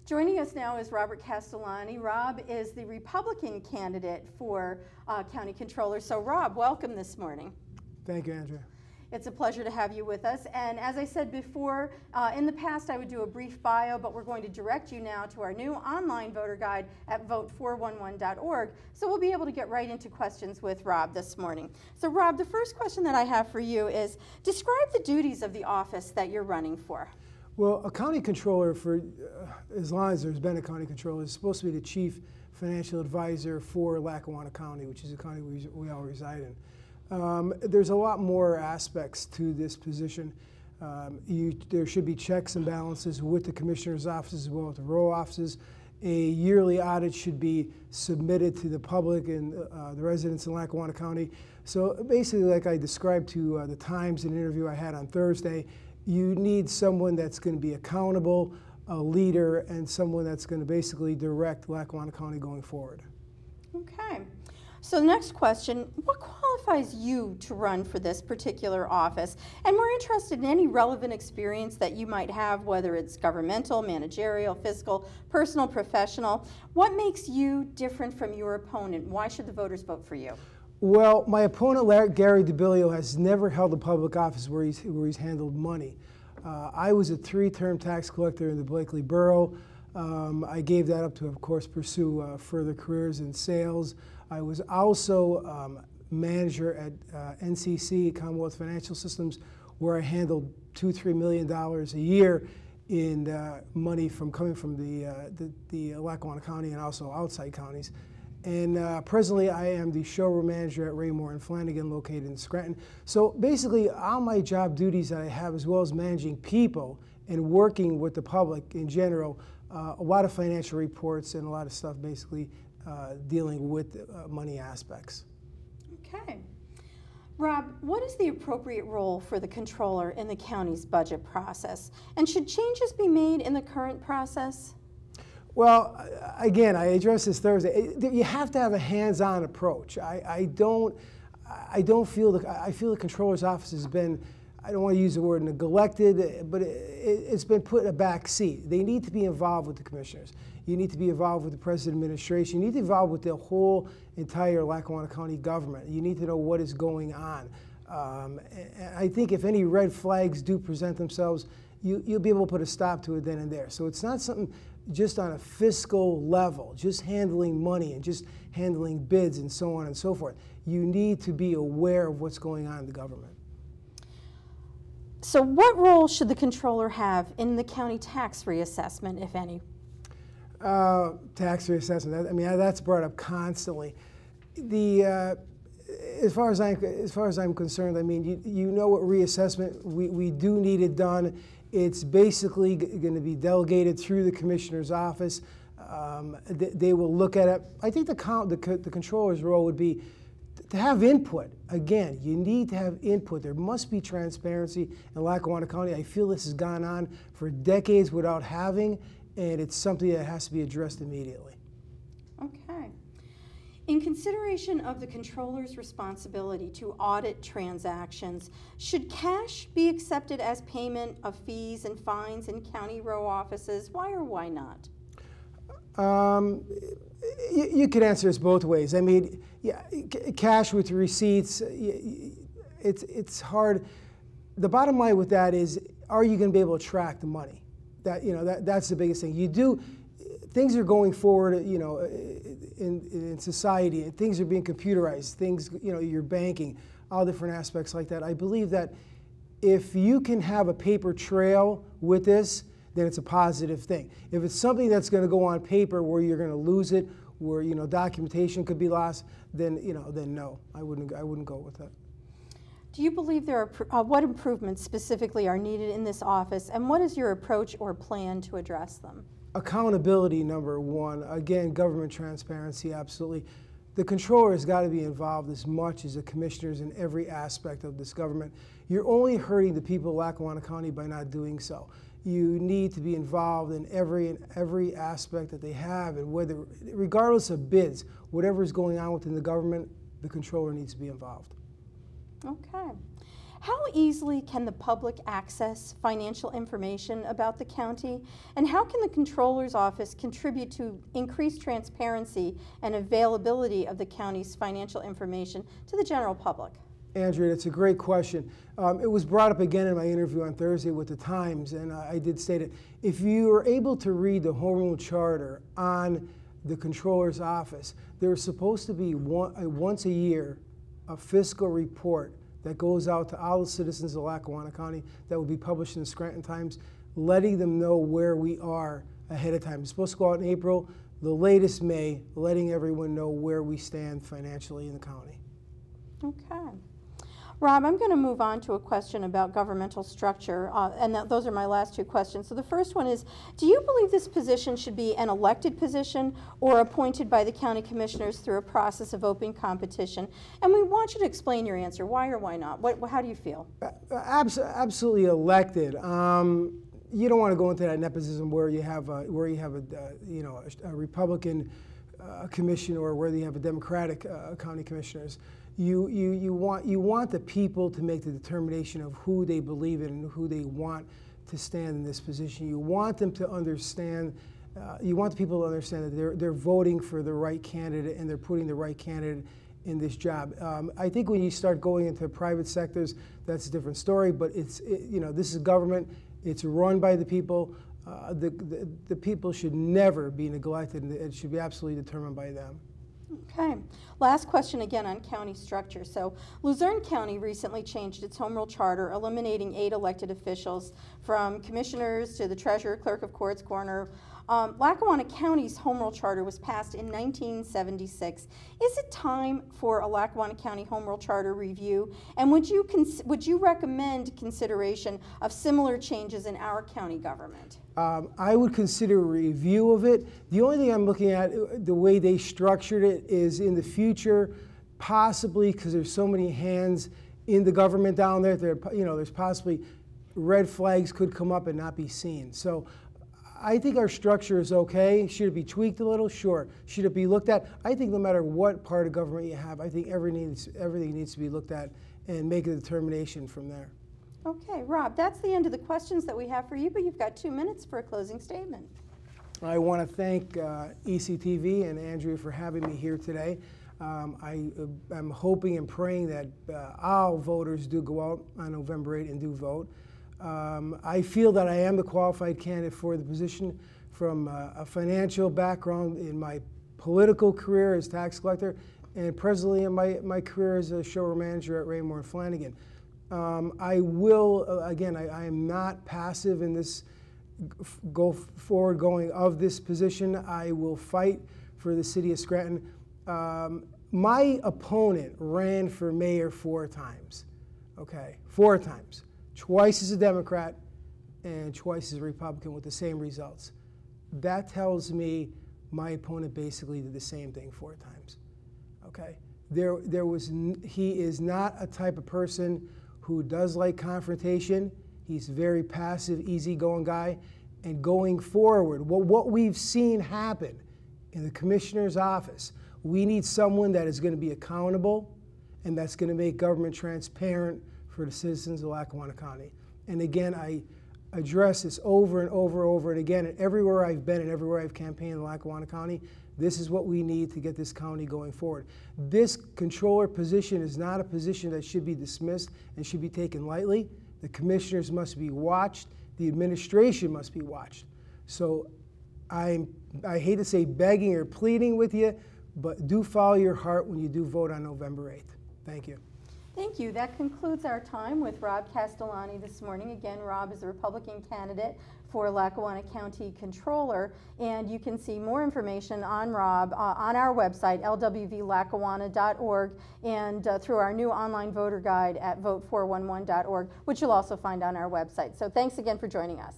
Joining us now is Robert Castellani. Rob is the Republican candidate for County Controller. So Rob, welcome this morning. Thank you, Andrea. It's a pleasure to have you with us. And as I said before, in the past I would do a brief bio, but we're going to direct you now to our new online voter guide at vote411.org. So we'll be able to get right into questions with Rob this morning. So Rob, the first question that I have for you is, describe the duties of the office that you're running for. Well, a county controller, for as long as there's been a county controller, is supposed to be the chief financial advisor for Lackawanna County, which is a county we all reside in. There's a lot more aspects to this position. There should be checks and balances with the commissioner's offices as well as the row offices. A yearly audit should be submitted to the public and the residents in Lackawanna County. So basically, like I described to the Times in an interview I had on Thursday, you need someone that's going to be accountable, a leader, and someone that's going to basically direct Lackawanna County going forward. Okay. So the next question, what qualifies you to run for this particular office? And we're interested in any relevant experience that you might have, whether it's governmental, managerial, fiscal, personal, professional. What makes you different from your opponent? Why should the voters vote for you? Well, my opponent, Gary DeBilio, has never held a public office where he's handled money. I was a 3-term tax collector in the Blakely Borough. I gave that up to, of course, pursue further careers in sales. I was also manager at NCC, Commonwealth Financial Systems, where I handled $2–3 million a year in money coming from the Lackawanna County and also outside counties. And presently, I am the showroom manager at Raymore and Flanagan, located in Scranton. So basically, all my job duties that I have, as well as managing people and working with the public in general, a lot of financial reports and a lot of stuff basically dealing with money aspects. Okay. Rob, what is the appropriate role for the controller in the county's budget process? And should changes be made in the current process? Well, again, I addressed this Thursday. You have to have a hands-on approach. I feel the controller's office has been, I don't want to use the word neglected, but it's been put in a back seat. They need to be involved with the commissioners. You need to be involved with the president administration. You need to be involved with the whole entire Lackawanna County government. You need to know what is going on. And I think if any red flags do present themselves, you'll be able to put a stop to it then and there. So it's not something just on a fiscal level, just handling money and just handling bids and so on and so forth. You need to be aware of what's going on in the government. So what role should the controller have in the county tax reassessment, if any? Tax reassessment, I mean, that's brought up constantly. As far as I'm concerned, I mean, you know what reassessment, we do need it done. It's basically going to be delegated through the commissioner's office. They will look at it. I think the controller's role would be to have input. Again, you need to have input. There must be transparency in Lackawanna County. I feel this has gone on for decades without having, and it's something that has to be addressed immediately. Okay. In consideration of the controller's responsibility to audit transactions, should cash be accepted as payment of fees and fines in county row offices? Why or why not? You could answer this both ways. I mean, yeah, cash with receipts, it's hard. The bottom line with that is, are you going to be able to track the money? That's the biggest thing. Things are going forward, in society, and things are being computerized. Things, your banking, all different aspects like that. I believe that if you can have a paper trail with this, then it's a positive thing. If it's something that's going to go on paper where you're going to lose it, where documentation could be lost, then then no, I wouldn't go with that. Do you believe there are what improvements specifically are needed in this office, and what is your approach or plan to address them? Accountability, number one. Again, government transparency, absolutely. The controller has got to be involved as much as the commissioners in every aspect of this government. You're only hurting the people of Lackawanna County by not doing so. You need to be involved in every aspect that they have, and regardless of bids, whatever is going on within the government, the controller needs to be involved. Okay. How easily can the public access financial information about the county? And how can the Comptroller's Office contribute to increased transparency and availability of the county's financial information to the general public? Andrea, that's a great question. It was brought up again in my interview on Thursday with the Times, and I did state it. If you are able to read the Home Rule Charter on the Comptroller's Office, there's supposed to be once a year a fiscal report that goes out to all the citizens of Lackawanna County that will be published in the Scranton Times, letting them know where we are ahead of time. It's supposed to go out in April, the latest May, letting everyone know where we stand financially in the county. Okay. Rob, I'm going to move on to a question about governmental structure, and those are my last two questions. So the first one is, do you believe this position should be an elected position or appointed by the county commissioners through a process of open competition? And we want you to explain your answer. Why or why not? How do you feel? Absolutely elected. You don't want to go into that nepotism where you have a Republican commission or where you have a Democratic county commissioners. You want the people to make the determination of who they believe in and who they want to stand in this position. You want them to understand. You want the people to understand that they're voting for the right candidate and they're putting the right candidate in this job. I think when you start going into private sectors, that's a different story. But this is government. It's run by the people. The people should never be neglected, and it should be absolutely determined by them. Okay. Last question again on county structure. So Luzerne County recently changed its home rule charter, eliminating 8 elected officials from commissioners to the treasurer, clerk of courts, coroner. Lackawanna County's home rule charter was passed in 1976. Is it time for a Lackawanna County home rule charter review? And would you recommend consideration of similar changes in our county government? I would consider a review of it. The only thing I'm looking at, the way they structured it, is in the future, possibly because there's so many hands in the government down there, there's possibly red flags could come up and not be seen. So I think our structure is okay. Should it be tweaked a little? Sure. Should it be looked at? I think no matter what part of government you have, I think everything needs to be looked at and make a determination from there. Okay, Rob, that's the end of the questions that we have for you, but you've got 2 minutes for a closing statement. I want to thank ECTV and Andrea for having me here today. I'm hoping and praying that all voters do go out on November 8th and do vote. I feel that I am the qualified candidate for the position from a financial background in my political career as tax collector and presently in my career as a showroom manager at Raymore and Flanagan. I will, again, I am not passive in this going of this position. I will fight for the city of Scranton. My opponent ran for mayor 4 times, okay, 4 times. Twice as a Democrat and twice as a Republican with the same results. That tells me my opponent basically did the same thing 4 times, okay? He is not a type of person who does like confrontation. He's a very passive, easygoing guy. And going forward, what we've seen happen in the commissioner's office, we need someone that is going to be accountable and that's going to make government transparent for the citizens of Lackawanna County. And again, I address this over and over and again, and everywhere I've been and everywhere I've campaigned in Lackawanna County, this is what we need to get this county going forward. This controller position is not a position that should be dismissed and should be taken lightly. The commissioners must be watched. The administration must be watched. So I hate to say begging or pleading with you, but do follow your heart when you do vote on November 8th. Thank you. Thank you. That concludes our time with Rob Castellani this morning. Again, Rob is a Republican candidate for Lackawanna County Controller, and you can see more information on Rob on our website, lwvlackawanna.org, and through our new online voter guide at vote411.org, which you'll also find on our website. So thanks again for joining us.